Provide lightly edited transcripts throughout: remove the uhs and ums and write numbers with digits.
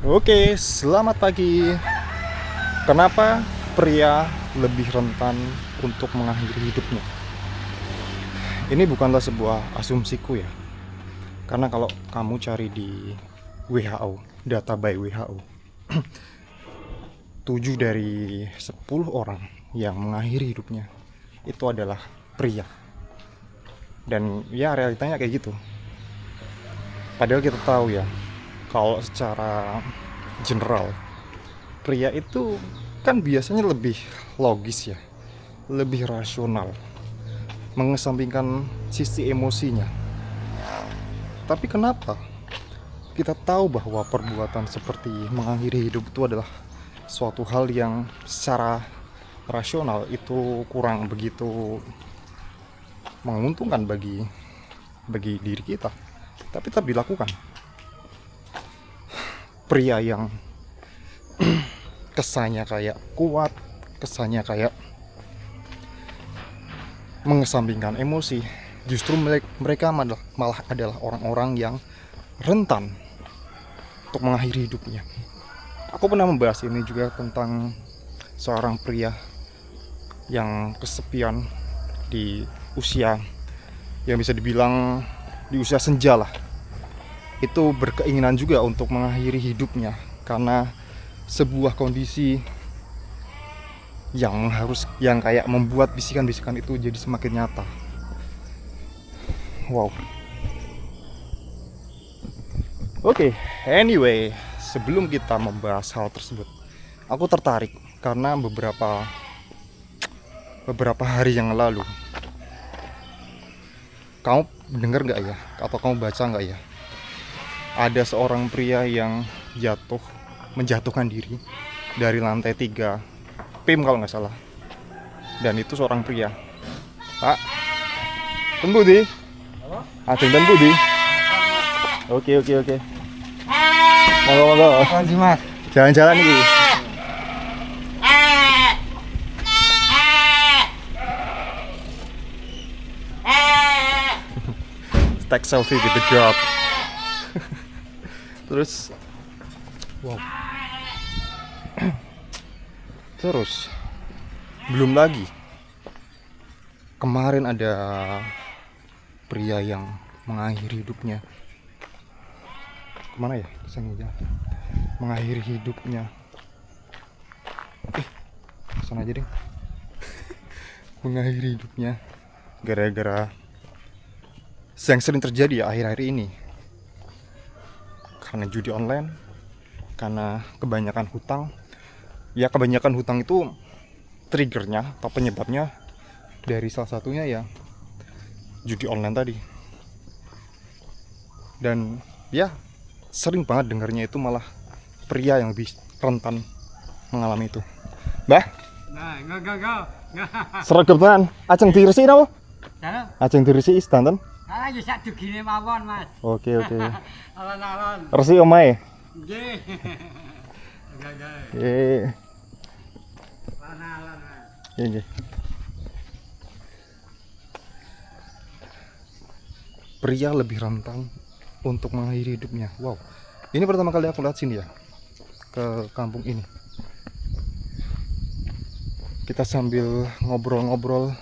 Oke, selamat pagi. Kenapa pria lebih rentan untuk mengakhiri hidupnya? Ini bukanlah sebuah asumsiku ya. Karena kalau kamu cari di WHO, data by WHO, 7 dari 10 orang yang mengakhiri hidupnya itu adalah pria. Dan ya realitanya kayak gitu. Padahal kita tahu ya, kalau secara general pria itu kan biasanya lebih logis ya, lebih rasional, mengesampingkan sisi emosinya. Tapi kenapa kita tahu bahwa perbuatan seperti mengakhiri hidup itu adalah suatu hal yang secara rasional itu kurang begitu menguntungkan bagi diri kita, tapi tetap dilakukan. Pria yang kesannya kayak kuat, kesannya kayak mengesampingkan emosi, justru mereka malah adalah orang-orang yang rentan untuk mengakhiri hidupnya. Aku pernah membahas ini juga tentang seorang pria yang kesepian di usia yang bisa dibilang di usia senja lah. Itu berkeinginan juga untuk mengakhiri hidupnya karena sebuah kondisi yang kayak membuat bisikan-bisikan itu jadi semakin nyata. Wow. Oke, anyway, sebelum kita membahas hal tersebut, aku tertarik karena beberapa hari yang lalu, kamu dengar nggak ya, atau kamu baca nggak ya, ada seorang pria yang menjatuhkan diri dari lantai 3 PIM kalau nggak salah. Dan itu seorang pria. Pak, tunggu di. Ajeng tunggu di. Oke. Monggo. Mas. Jalan-jalan nih. Take selfie with the dog. Terus, wow. Terus, belum lagi. Kemarin ada pria yang mengakhiri hidupnya. Kemana ya? Kesana. Mengakhiri hidupnya. Sana aja deh. Mengakhiri hidupnya gara-gara yang sering terjadi ya akhir-akhir ini. Karena judi online, karena kebanyakan hutang. Ya kebanyakan hutang itu triggernya atau penyebabnya dari salah satunya ya judi online tadi. Dan ya sering banget dengarnya itu malah pria yang lebih rentan mengalami itu. Mbah? Nah, enggak. Sregepan, ajeng diresi napa? Jane, Ajeng diresi istanten. ala yo sak dugine mawon, Mas. Oke. Alon-alon. Resi omahe. Nggih. Enggak. Nggih. Alon-alon, Mas. Nggih. Pria lebih rentan untuk mengakhiri hidupnya. Wow. Ini pertama kali aku lihat sini ya. Ke kampung ini. Kita sambil ngobrol-ngobrol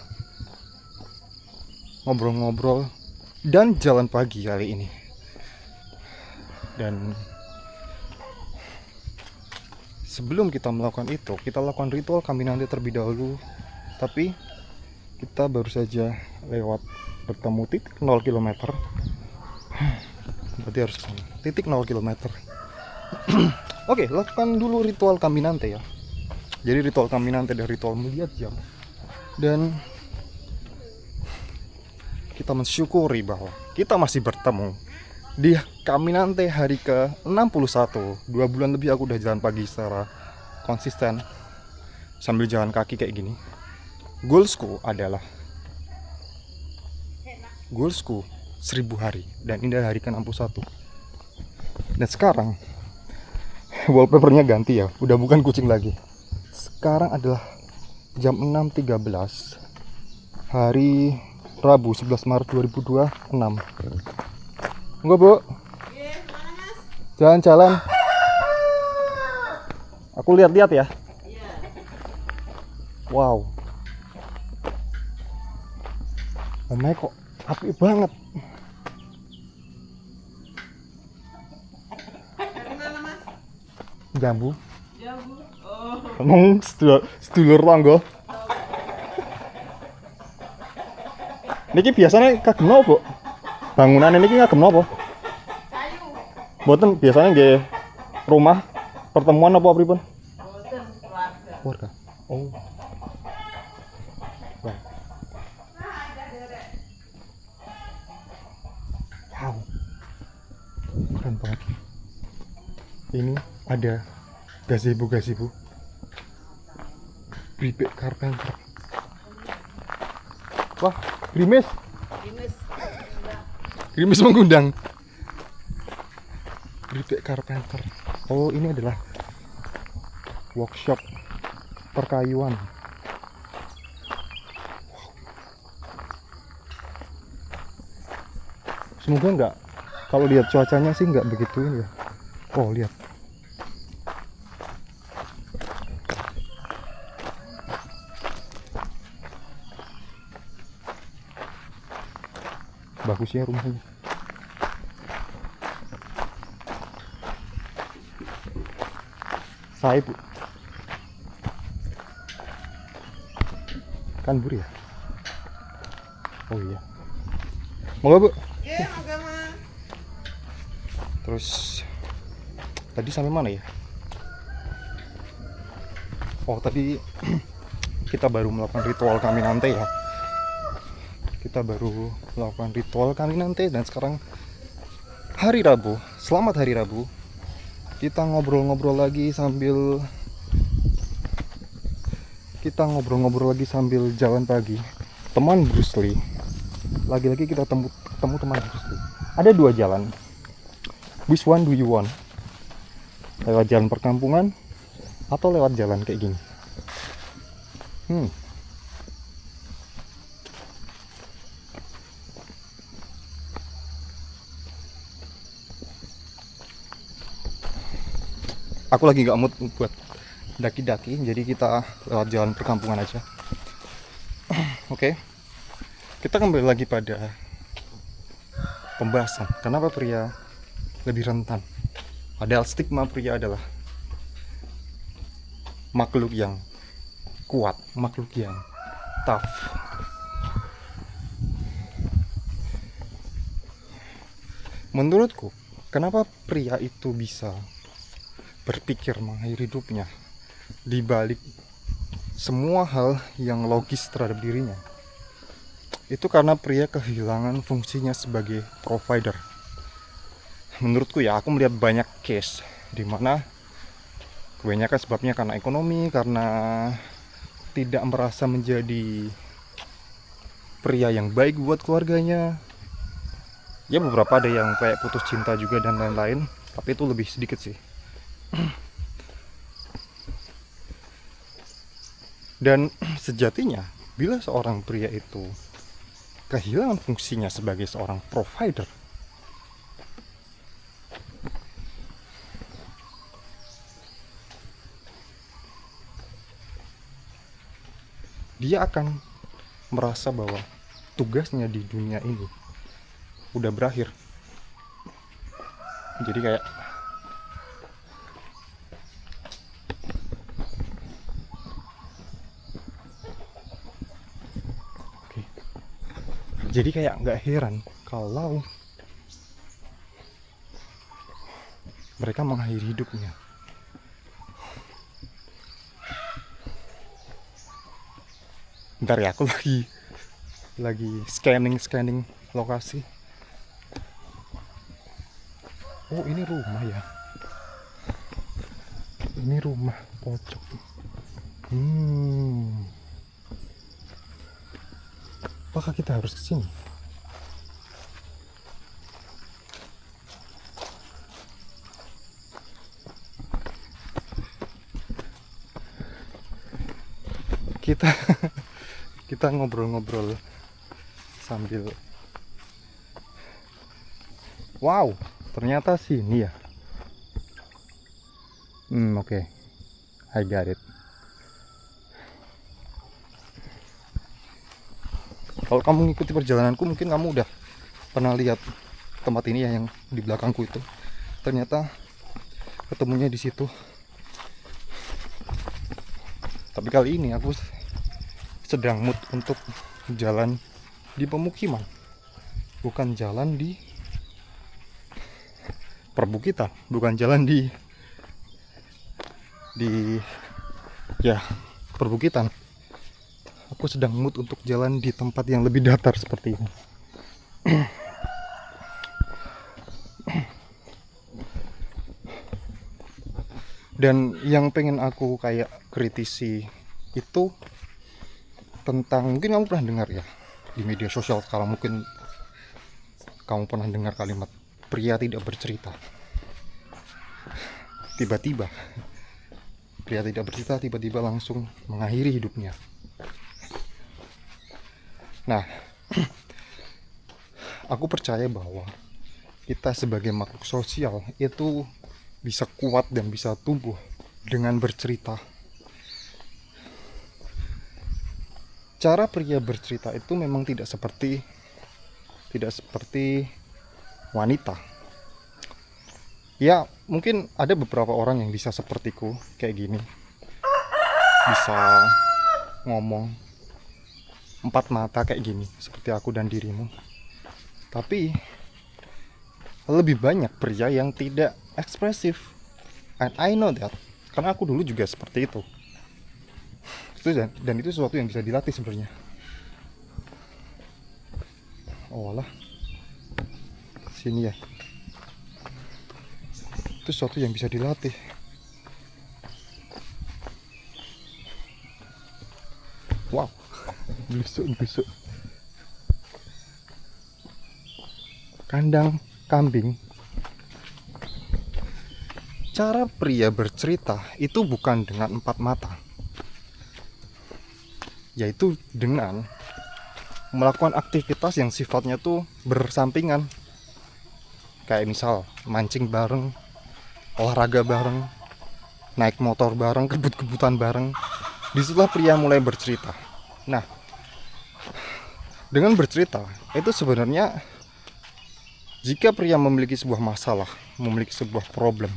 dan jalan pagi kali ini. Dan sebelum kita melakukan itu, kita lakukan ritual Kaminante terlebih dahulu. Tapi kita baru saja bertemu titik 0 km. Berarti harus kesana. Titik 0 km. Oke, lakukan dulu ritual Kaminante ya. Jadi ritual Kaminante dan ritual melihat jam. Dan kita mensyukuri bahwa kita masih bertemu di Kaminante hari ke-61. 2 bulan lebih aku udah jalan pagi secara konsisten sambil jalan kaki kayak gini. Goalsku 1000 hari dan ini hari ke-61. Dan sekarang wallpapernya ganti ya, udah bukan kucing lagi. Sekarang adalah jam 6.13 hari Rabu 11 Maret 2026. Enggak, Bu? Jalan-jalan. Aku lihat-lihat ya. Wow. Omnya kok api banget. Jambu. Emang sedulur tangga. Niki biasanya kagem napa, Bu? Bangunan ini kagem napa? Kayu. Mboten biasanya nggih rumah pertemuan apa pripun? Boten keluarga. Keluarga. Oh. Wah. Wow. Keren banget. Ini ada gazebo. Bibit Carpenter. Wah, gerimis. Dinis. Gerimis mengundang. Bibit Carpenter. Oh, ini adalah workshop perkayuan. Semoga enggak, kalau lihat cuacanya sih enggak begitu ini ya. Oh, lihat. Bagusnya rumahnya. Saya, Bu. Kan buri ya? Oh iya. Moga, Bu. Oke, moga Mas. Terus tadi sampai mana ya? Oh, tadi kita baru melakukan ritual Caminante ya. Kita baru melakukan ritual Caminante dan sekarang hari Rabu. Selamat hari Rabu. Kita ngobrol-ngobrol lagi sambil jalan pagi. Teman Bruce Lee. Lagi-lagi kita ketemu teman Bruce Lee. Ada dua jalan. Which one do you want? Lewat jalan perkampungan atau lewat jalan kayak gini? Aku lagi nggak mood buat daki-daki, jadi kita lewat jalan perkampungan aja. Oke. Kita kembali lagi pada pembahasan kenapa pria lebih rentan. Padahal stigma pria adalah makhluk yang kuat, makhluk yang tough. Menurutku, kenapa pria itu bisa berpikir mengakhiri hidupnya di balik semua hal yang logis terhadap dirinya? Itu karena pria kehilangan fungsinya sebagai provider. Menurutku ya, aku melihat banyak case di mana kebanyakan sebabnya karena ekonomi, karena tidak merasa menjadi pria yang baik buat keluarganya. Ya beberapa ada yang kayak putus cinta juga dan lain-lain, tapi itu lebih sedikit sih. Dan sejatinya bila seorang pria itu kehilangan fungsinya sebagai seorang provider, dia akan merasa bahwa tugasnya di dunia ini udah berakhir. Jadi kayak Jadi kayak nggak heran kalau mereka mengakhiri hidupnya. Bentar ya, aku lagi scanning lokasi. Oh, ini rumah ya. Ini rumah pojok. Apakah kita harus ke sini? Kita ngobrol-ngobrol sambil. Wow, ternyata sini ya. Oke. I got it. Kalau kamu ngikuti perjalananku, mungkin kamu udah pernah lihat tempat ini ya, yang di belakangku itu. Ternyata ketemunya di situ. Tapi kali ini aku sedang mood untuk jalan di pemukiman, bukan jalan di perbukitan, bukan jalan di ya perbukitan. Aku sedang mood untuk jalan di tempat yang lebih datar seperti ini. Dan yang pengen aku kayak kritisi itu tentang, mungkin kamu pernah dengar ya di media sosial sekarang, mungkin kamu pernah dengar kalimat pria tidak bercerita. Tiba-tiba pria tidak bercerita tiba-tiba langsung mengakhiri hidupnya. Nah, aku percaya bahwa kita sebagai makhluk sosial itu bisa kuat dan bisa tumbuh dengan bercerita. Cara pria bercerita itu memang tidak seperti wanita. Ya, mungkin ada beberapa orang yang bisa sepertiku kayak gini. Bisa ngomong empat mata kayak gini, seperti aku dan dirimu. Tapi lebih banyak pria yang tidak ekspresif. And I know that, karena aku dulu juga seperti itu. Dan itu sesuatu yang bisa dilatih sebenarnya. Oh lah, sini ya. Itu sesuatu yang bisa dilatih. Wow, busuk. Kandang kambing. Cara pria bercerita itu bukan dengan empat mata, yaitu dengan melakukan aktivitas yang sifatnya tuh bersampingan. Kayak misal mancing bareng, olahraga bareng, naik motor bareng, kebut-kebutan bareng. Disitulah pria mulai bercerita. Nah, dengan bercerita itu sebenarnya, jika pria memiliki sebuah masalah, memiliki sebuah problem.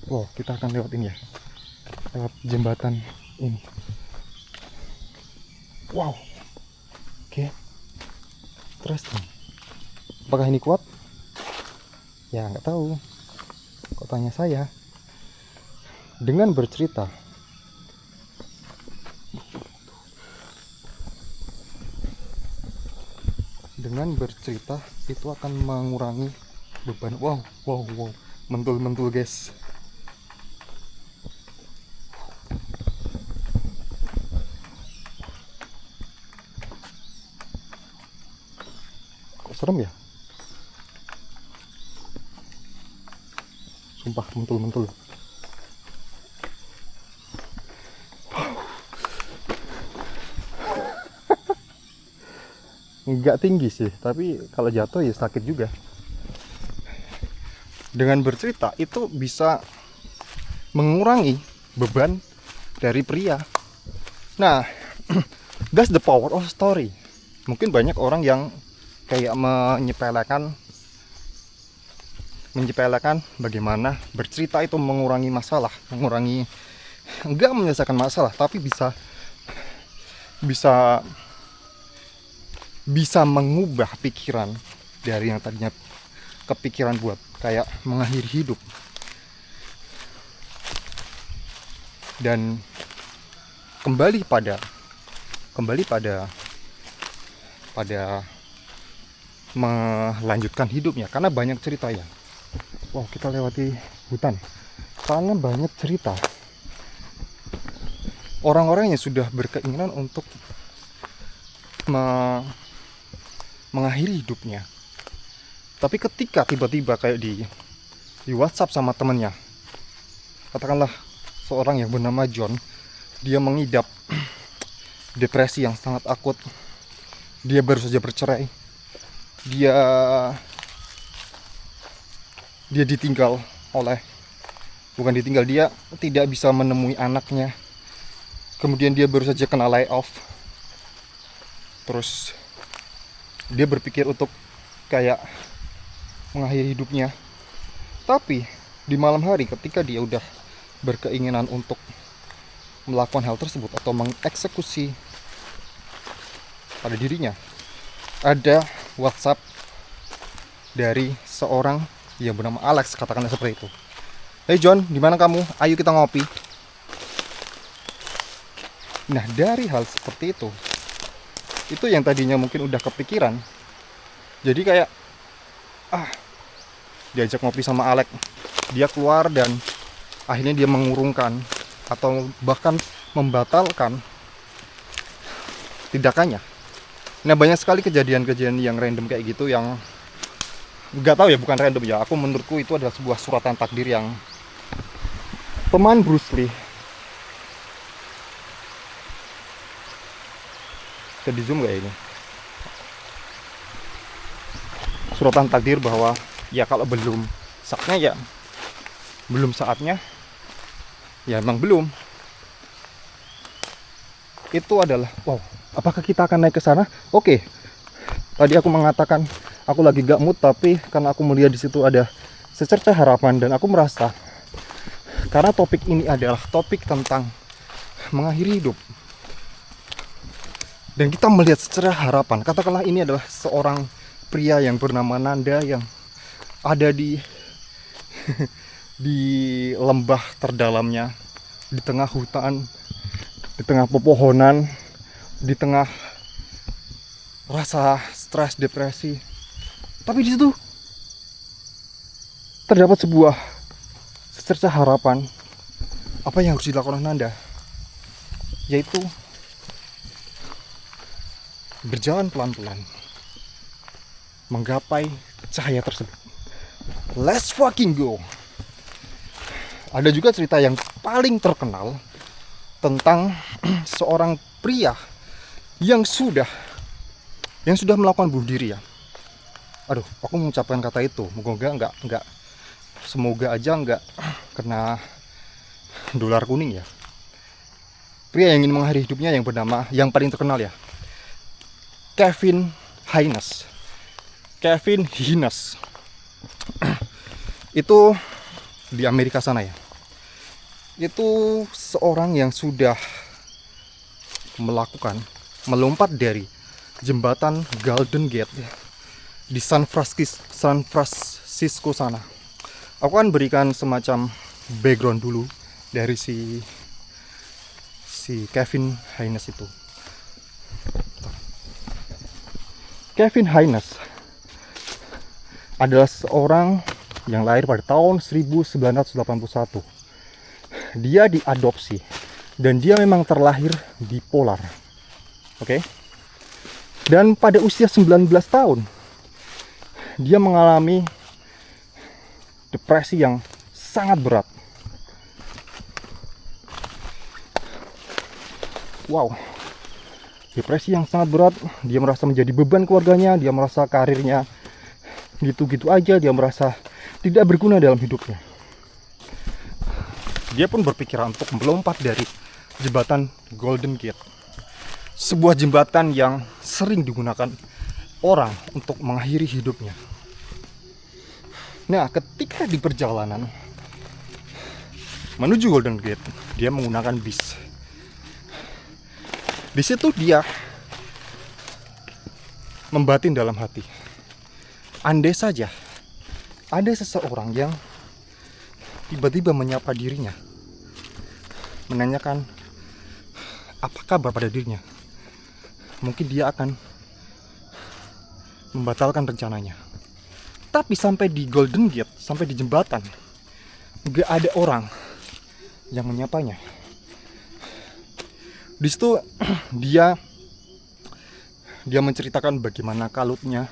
Wow, kita akan lewat ini ya, lewat jembatan ini. Wow, oke. Interesting. Apakah ini kuat? Ya nggak tahu. Kok tanya saya? Dengan bercerita, itu akan mengurangi beban. Wow, mentul guys. Kok serem ya? Sumpah mentul. Nggak tinggi sih, tapi kalau jatuh ya sakit juga. Dengan bercerita itu bisa mengurangi beban dari pria. Nah, that's the power of story. Mungkin banyak orang yang kayak menyepelekan bagaimana bercerita itu mengurangi masalah, enggak menyelesaikan masalah, tapi bisa mengubah pikiran dari yang tadinya kepikiran buat kayak mengakhiri hidup. Dan kembali pada melanjutkan hidupnya, karena banyak cerita ya. Wow, kita lewati hutan karena banyak cerita orang-orang yang sudah berkeinginan untuk mengakhiri hidupnya. Tapi ketika tiba-tiba kayak di WhatsApp sama temennya, katakanlah seorang yang bernama John, dia mengidap depresi yang sangat akut, dia baru saja bercerai, dia dia tidak bisa menemui anaknya, Kemudian dia baru saja kena layoff. Terus dia berpikir untuk kayak mengakhiri hidupnya. Tapi di malam hari ketika dia udah berkeinginan untuk melakukan hal tersebut atau mengeksekusi pada dirinya, ada WhatsApp dari seorang yang bernama Alex, katakanlah seperti itu. Hey John, dimana kamu? Ayo kita ngopi. Nah, dari hal seperti itu yang tadinya mungkin udah kepikiran, jadi kayak diajak ngopi sama Alex, dia keluar dan akhirnya dia mengurungkan atau bahkan membatalkan tindakannya. Nah, banyak sekali kejadian-kejadian yang random kayak gitu, yang nggak tahu ya, bukan random ya, aku menurutku itu adalah sebuah suratan takdir yang teman Bruce Lee. Bisa di zoom gak ini? Suratan takdir bahwa ya kalau belum saatnya ya belum saatnya, ya emang belum. Itu adalah wow, apakah kita akan naik ke sana? Oke. Tadi aku mengatakan aku lagi gak mood, tapi karena aku melihat di situ ada secercah harapan dan aku merasa karena topik ini adalah topik tentang mengakhiri hidup. Dan kita melihat secercah harapan. Katakanlah ini adalah seorang pria yang bernama Nanda yang ada di di lembah terdalamnya, di tengah hutan, di tengah pepohonan, di tengah rasa stres, depresi. Tapi di situ terdapat sebuah secercah harapan. Apa yang harus dilakukan Nanda? Yaitu berjalan pelan-pelan menggapai cahaya tersebut. Let's fucking go. Ada juga cerita yang paling terkenal tentang seorang pria yang sudah melakukan bunuh diri ya. Aduh, aku mengucapkan kata itu, semoga aja nggak kena dolar kuning ya. Pria yang ingin mengakhiri hidupnya yang bernama, yang paling terkenal ya, Kevin Haines. Itu di Amerika sana ya. Itu seorang yang sudah melompat dari jembatan Golden Gate di San Francisco sana. Aku akan berikan semacam background dulu dari si Kevin Haines itu. Kevin Haines adalah seorang yang lahir pada tahun 1981. Dia diadopsi dan dia memang terlahir bipolar. Oke. Dan pada usia 19 tahun dia mengalami depresi yang sangat berat. Wow. Depresi yang sangat berat, dia merasa menjadi beban keluarganya, dia merasa karirnya gitu-gitu aja, dia merasa tidak berguna dalam hidupnya. Dia pun berpikiran untuk melompat dari jembatan Golden Gate, sebuah jembatan yang sering digunakan orang untuk mengakhiri hidupnya. Nah, ketika di perjalanan menuju Golden Gate, dia menggunakan bis. Di situ dia membatin dalam hati, andai saja ada seseorang yang tiba-tiba menyapa dirinya, menanyakan apa kabar pada dirinya, mungkin dia akan membatalkan rencananya. Tapi sampai di Golden Gate, sampai di jembatan, gak ada orang yang menyapanya. Di situ dia menceritakan bagaimana kalutnya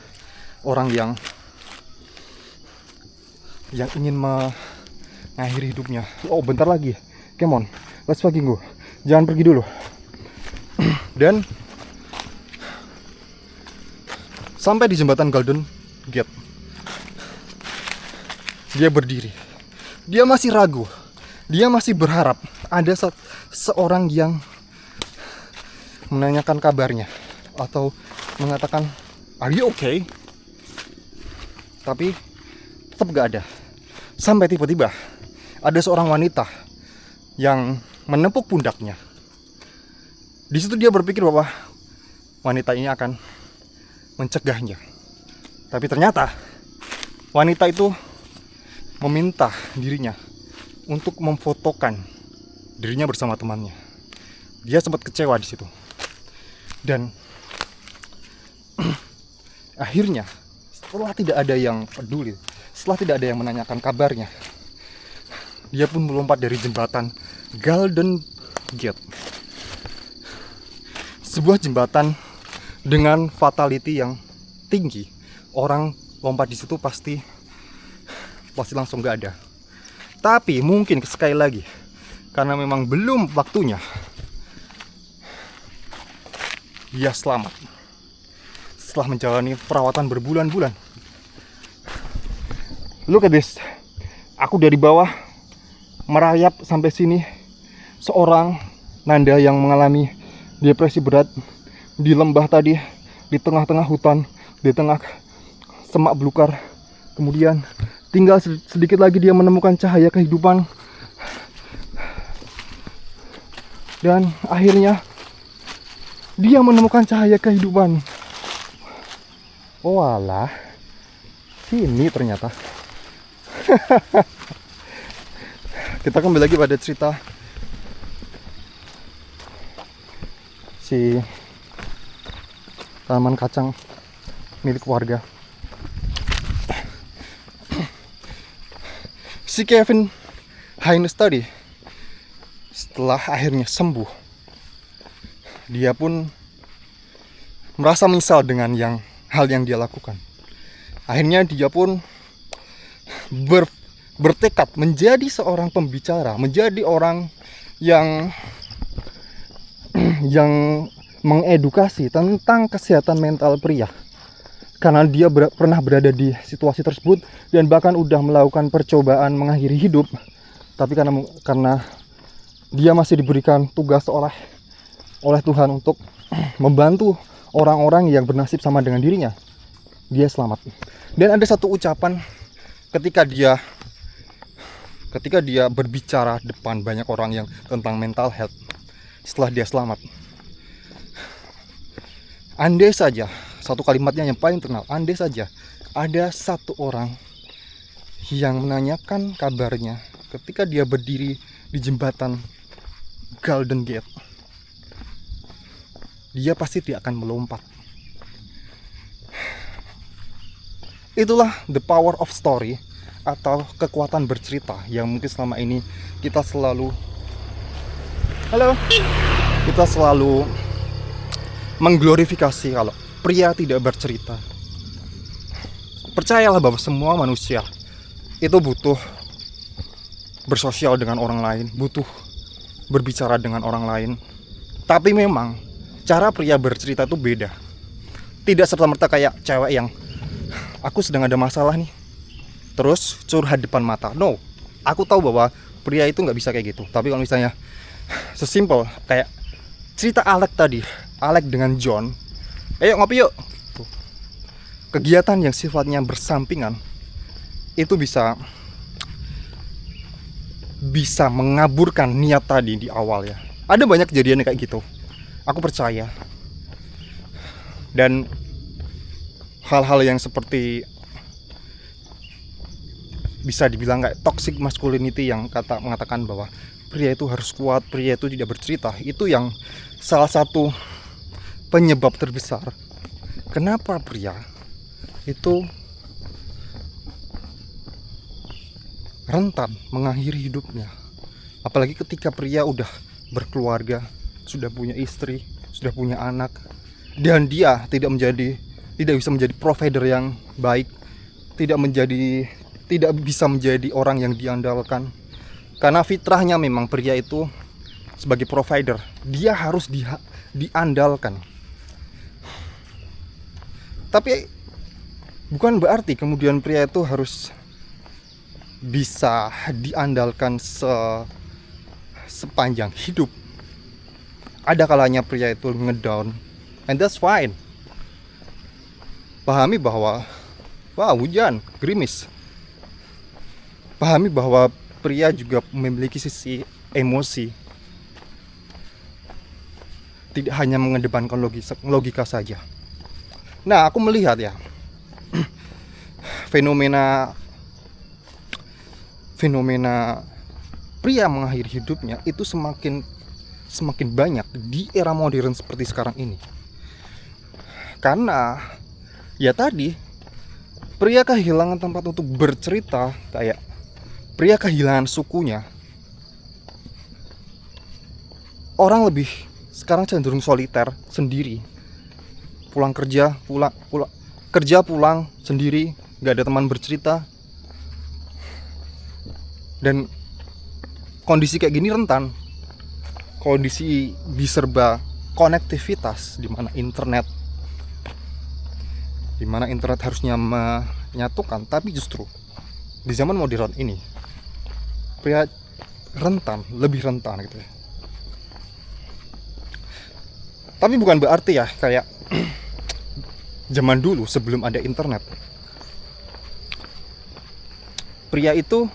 orang yang ingin mengakhiri hidupnya. Oh, bentar lagi. Come on, let's fucking go. Jangan pergi dulu. Dan sampai di jembatan Golden Gate, dia berdiri. Dia masih ragu. Dia masih berharap ada seorang yang menanyakan kabarnya atau mengatakan are you okay, tapi tetap gak ada. Sampai tiba-tiba ada seorang wanita yang menepuk pundaknya. Di situ dia berpikir bahwa wanita ini akan mencegahnya. Tapi ternyata wanita itu meminta dirinya untuk memfotokan dirinya bersama temannya. Dia sempat kecewa di situ. Dan akhirnya setelah tidak ada yang peduli, setelah tidak ada yang menanyakan kabarnya, dia pun melompat dari jembatan Golden Gate. Sebuah jembatan dengan fatality yang tinggi. Orang lompat di situ pasti langsung gak ada. Tapi mungkin sekali lagi, karena memang belum waktunya, dia selamat setelah menjalani perawatan berbulan-bulan. Look at this. Aku dari bawah merayap sampai sini. Seorang Nanda yang mengalami depresi berat di lembah tadi, di tengah-tengah hutan, di tengah semak belukar. Kemudian tinggal sedikit lagi dia menemukan cahaya kehidupan. Dan akhirnya dia menemukan cahaya kehidupan. Oh alah, sini ternyata. Kita kembali lagi pada cerita si tanaman kacang milik warga. Si Kevin Hines tadi, setelah akhirnya sembuh, dia pun merasa menyesal dengan hal yang dia lakukan. Akhirnya dia pun bertekad menjadi seorang pembicara, menjadi orang yang mengedukasi tentang kesehatan mental pria. Karena dia pernah berada di situasi tersebut dan bahkan udah melakukan percobaan mengakhiri hidup. Tapi karena dia masih diberikan tugas oleh Tuhan untuk membantu orang-orang yang bernasib sama dengan dirinya, dia selamat. Dan ada satu ucapan ketika dia berbicara depan banyak orang yang tentang mental health setelah dia selamat. Andai saja, satu kalimatnya yang paling terkenal, andai saja ada satu orang yang menanyakan kabarnya ketika dia berdiri di jembatan Golden Gate, dia pasti tidak akan melompat. Itulah the power of story, atau kekuatan bercerita yang mungkin selama ini kita selalu mengglorifikasi kalau pria tidak bercerita. Percayalah bahwa semua manusia itu butuh bersosial dengan orang lain, butuh berbicara dengan orang lain. Tapi memang cara pria bercerita itu beda. Tidak serta-merta kayak cewek yang aku sedang ada masalah nih, terus curhat depan mata. No, aku tahu bahwa pria itu nggak bisa kayak gitu. Tapi kalau misalnya sesimpel kayak cerita Alec tadi, Alec dengan John, ayo ngopi yuk. Kegiatan yang sifatnya bersampingan itu bisa mengaburkan niat tadi di awal ya. Ada banyak kejadian kayak gitu, aku percaya. Dan hal-hal yang seperti bisa dibilang kayak toxic masculinity yang mengatakan bahwa pria itu harus kuat, pria itu tidak bercerita, itu yang salah satu penyebab terbesar kenapa pria itu rentan mengakhiri hidupnya. Apalagi ketika pria udah berkeluarga, sudah punya istri, sudah punya anak, dan dia tidak bisa menjadi provider yang baik, tidak bisa menjadi orang yang diandalkan. Karena fitrahnya memang pria itu sebagai provider, dia harus diandalkan. Tapi bukan berarti kemudian pria itu harus bisa diandalkan sepanjang hidup. ada kalanya pria itu ngedown, and that's fine. Pahami bahwa wah, hujan, gerimis. Pahami bahwa pria juga memiliki sisi emosi. Tidak hanya mengedepankan logika saja. Nah, aku melihat ya, fenomena pria mengakhiri hidupnya itu semakin banyak di era modern seperti sekarang ini. Karena ya tadi, pria kehilangan tempat untuk bercerita, kayak pria kehilangan sukunya. Orang lebih sekarang cenderung soliter, sendiri. Pulang kerja, pulang sendiri, gak ada teman bercerita. Dan kondisi kayak gini rentan. Kondisi diserba konektivitas, di mana internet harusnya menyatukan, tapi justru di zaman modern ini pria lebih rentan gitu ya. Tapi bukan berarti ya kayak zaman dulu sebelum ada internet, pria itu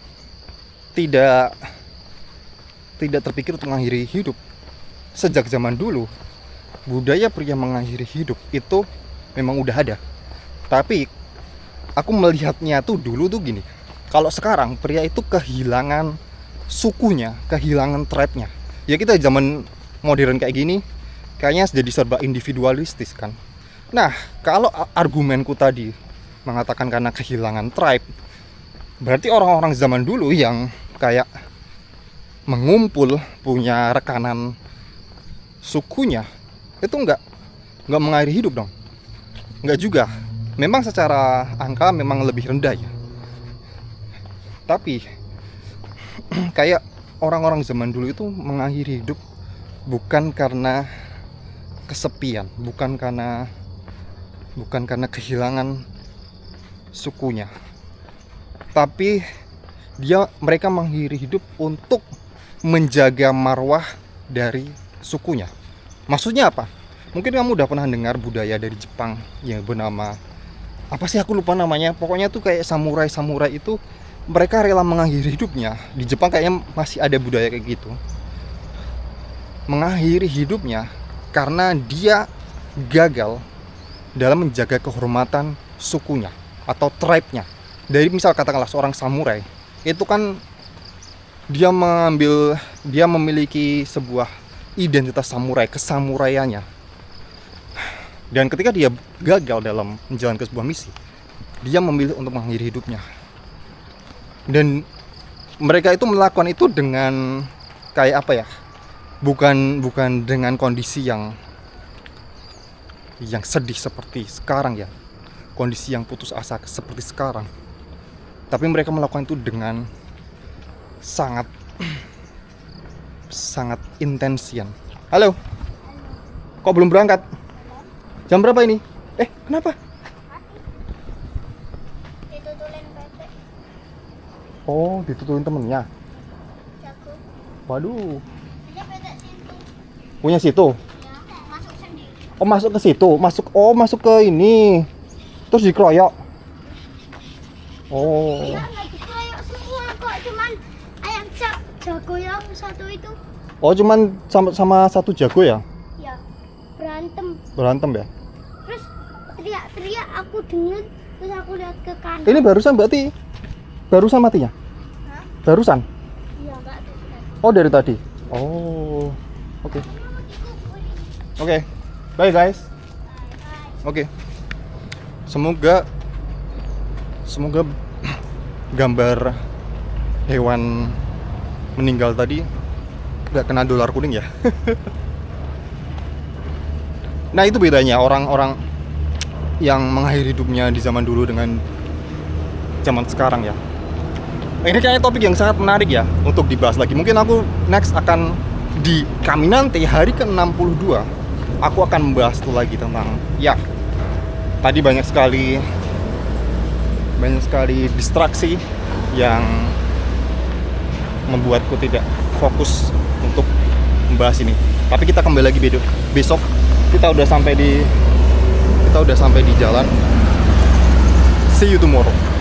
tidak terpikir untuk mengakhiri hidup. Sejak zaman dulu, budaya pria mengakhiri hidup itu memang udah ada. Tapi aku melihatnya tuh dulu tuh gini. Kalau sekarang pria itu kehilangan sukunya, kehilangan tribe-nya. Ya kita zaman modern kayak gini kayaknya jadi serba individualistis kan. Nah, kalau argumenku tadi mengatakan karena kehilangan tribe, berarti orang-orang zaman dulu yang kayak mengumpul punya rekanan sukunya itu nggak mengakhiri hidup dong. Nggak juga. Memang secara angka memang lebih rendah ya. Tapi kayak orang-orang zaman dulu itu mengakhiri hidup bukan karena kesepian, bukan karena kehilangan sukunya, tapi mereka mengakhiri hidup untuk menjaga marwah dari sukunya. Maksudnya apa? Mungkin kamu udah pernah dengar budaya dari Jepang yang bernama apa sih, aku lupa namanya. Pokoknya tuh kayak samurai itu mereka rela mengakhiri hidupnya. Di Jepang kayaknya masih ada budaya kayak gitu. Mengakhiri hidupnya karena dia gagal dalam menjaga kehormatan sukunya atau tribe-nya. Dari misal katakanlah seorang samurai, itu kan dia memiliki sebuah identitas samurai, kesamuraiannya. Dan ketika dia gagal dalam menjalankan sebuah misi, dia memilih untuk mengakhiri hidupnya. Dan mereka itu melakukan itu dengan kayak apa ya? Bukan dengan kondisi yang sedih seperti sekarang ya. Kondisi yang putus asa seperti sekarang. Tapi mereka melakukan itu dengan sangat intensian. Halo. Kok belum berangkat? Jam berapa ini? Kenapa? Ditutulin bebek. Oh, ditutulin temennya. Jago. Waduh. Dia bebek situ. Punya situ. Ya, masuk sendiri. Oh, masuk ke situ. Masuk ke ini. Terus dikeroyok. Oh. Ya, nggak dikeroyok semua kok, cuman ayam jago yang satu itu. Oh, cuman sama satu jago ya? Ya, Berantem ya? Terus teriak-teriak, aku dengar, terus aku lihat ke kanan. Ini barusan matinya? Hah? Barusan? Iya, enggak tuh. Oh, dari tadi. Oh. Oke. Oke. Bye guys. Oke. Semoga gambar hewan meninggal tadi nggak kena dolar kuning ya. Nah, itu bedanya orang-orang yang mengakhiri hidupnya di zaman dulu dengan zaman sekarang ya. Ini kayaknya topik yang sangat menarik ya untuk dibahas lagi. Mungkin aku next akan di Kaminante hari ke-62 aku akan membahas itu lagi tentang ya, tadi banyak sekali distraksi yang membuatku tidak fokus untuk membahas ini. Tapi kita kembali lagi besok. Kita udah sampai di jalan. See you tomorrow.